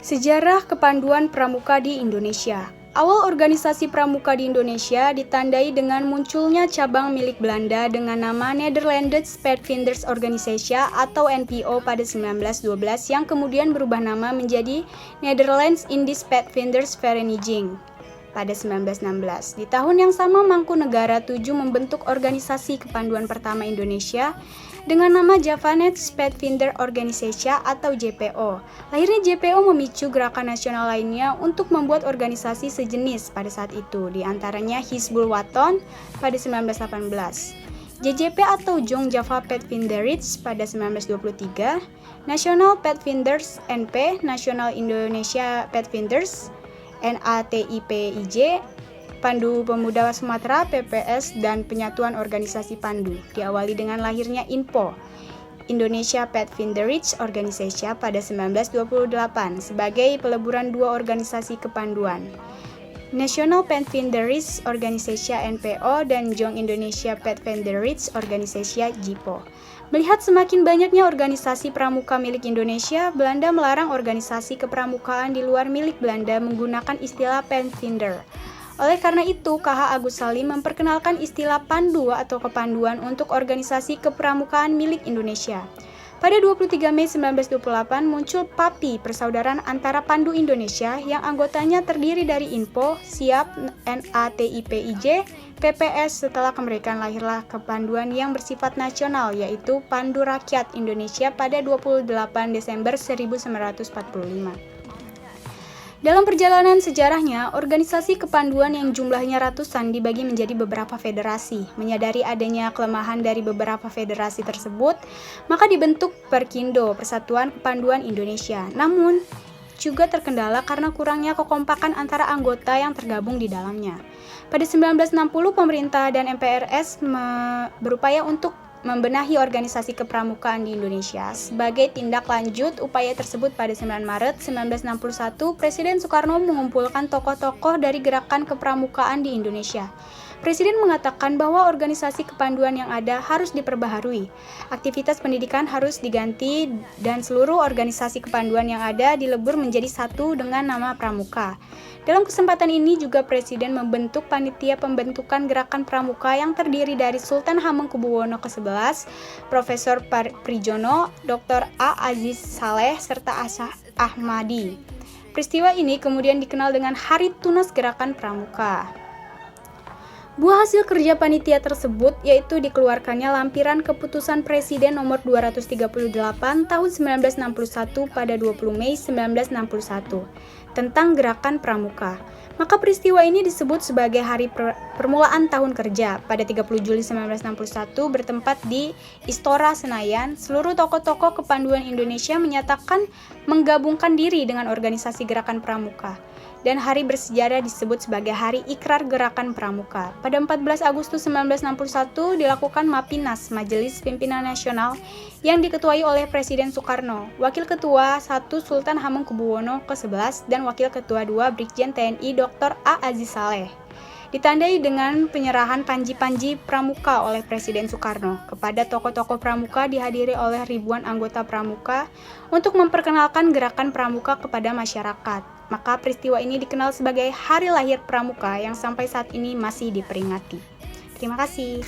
Sejarah Kepanduan Pramuka di Indonesia. Awal organisasi pramuka di Indonesia ditandai dengan munculnya cabang milik Belanda dengan nama Nederlandse Padvinders Organisatie atau NPO pada 1912 yang kemudian berubah nama menjadi Nederlands Indisch Padvinders Vereniging pada 1916. Di tahun yang sama Mangkunegara VII membentuk organisasi kepanduan pertama Indonesia dengan nama Javanese Padvinder Organisatie atau JPO. Lahirnya JPO memicu gerakan nasional lainnya untuk membuat organisasi sejenis pada saat itu, di antaranya Hizbul Wathan pada 1918, JJP atau Jong Java Padvinderij pada 1923, National Padvinders NP, National Indonesia Padvinders, NATIPIJ, Pandu Pemuda Sumatera, PPS, dan penyatuan organisasi Pandu. Diawali dengan lahirnya INPO, Indonesia Padvinderij Organisatie pada 1928 sebagai peleburan dua organisasi kepanduan, National Padvinderij Organisatie NPO dan Jong Indonesia Padvinderij Organisatie JIPO. Melihat semakin banyaknya organisasi pramuka milik Indonesia, Belanda melarang organisasi kepramukaan di luar milik Belanda menggunakan istilah Padvinder. Oleh karena itu, KH Agus Salim memperkenalkan istilah Pandu atau kepanduan untuk organisasi kepramukaan milik Indonesia. Pada 23 Mei 1928 muncul PAPI, Persaudaraan Antara Pandu Indonesia, yang anggotanya terdiri dari INPO, SIAP, NATIPIJ, PPS. Setelah kemerdekaan lahirlah kepanduan yang bersifat nasional, yaitu Pandu Rakyat Indonesia pada 28 Desember 1945. Dalam perjalanan sejarahnya, organisasi kepanduan yang jumlahnya ratusan dibagi menjadi beberapa federasi. Menyadari adanya kelemahan dari beberapa federasi tersebut, maka dibentuk Perkindo, Persatuan Kepanduan Indonesia. Namun, juga terkendala karena kurangnya kekompakan antara anggota yang tergabung di dalamnya. Pada 1960, pemerintah dan MPRS berupaya untuk membenahi organisasi kepramukaan di Indonesia. Sebagai tindak lanjut upaya tersebut, pada 9 Maret 1961, Presiden Soekarno mengumpulkan tokoh-tokoh dari gerakan kepramukaan di Indonesia. Presiden mengatakan bahwa organisasi kepanduan yang ada harus diperbaharui, aktivitas pendidikan harus diganti, dan seluruh organisasi kepanduan yang ada dilebur menjadi satu dengan nama Pramuka. Dalam kesempatan ini juga Presiden membentuk panitia pembentukan gerakan pramuka yang terdiri dari Sultan Hamengkubuwono ke-11, Profesor Prijono, Dr. A. Aziz Saleh, serta Asah Ahmadi. Peristiwa ini kemudian dikenal dengan Hari Tunas Gerakan Pramuka. Buah hasil kerja panitia tersebut yaitu dikeluarkannya lampiran keputusan Presiden nomor 238 tahun 1961 pada 20 Mei 1961 tentang gerakan pramuka. Maka peristiwa ini disebut sebagai hari permulaan tahun kerja. Pada 30 Juli 1961 bertempat di Istora Senayan, seluruh tokoh-tokoh kepanduan Indonesia menyatakan menggabungkan diri dengan organisasi gerakan pramuka. Dan hari bersejarah disebut sebagai Hari Ikrar Gerakan Pramuka. Pada 14 Agustus 1961 dilakukan Mapinas, Majelis Pimpinan Nasional, yang diketuai oleh Presiden Soekarno, Wakil Ketua 1 Sultan Hamengkubuwono ke-11, dan Wakil Ketua 2 Brigjen TNI Dr. A. Aziz Saleh. Ditandai dengan penyerahan panji-panji pramuka oleh Presiden Soekarno. Kepada tokoh-tokoh pramuka dihadiri oleh ribuan anggota pramuka untuk memperkenalkan gerakan pramuka kepada masyarakat. Maka peristiwa ini dikenal sebagai Hari Lahir Pramuka yang sampai saat ini masih diperingati. Terima kasih.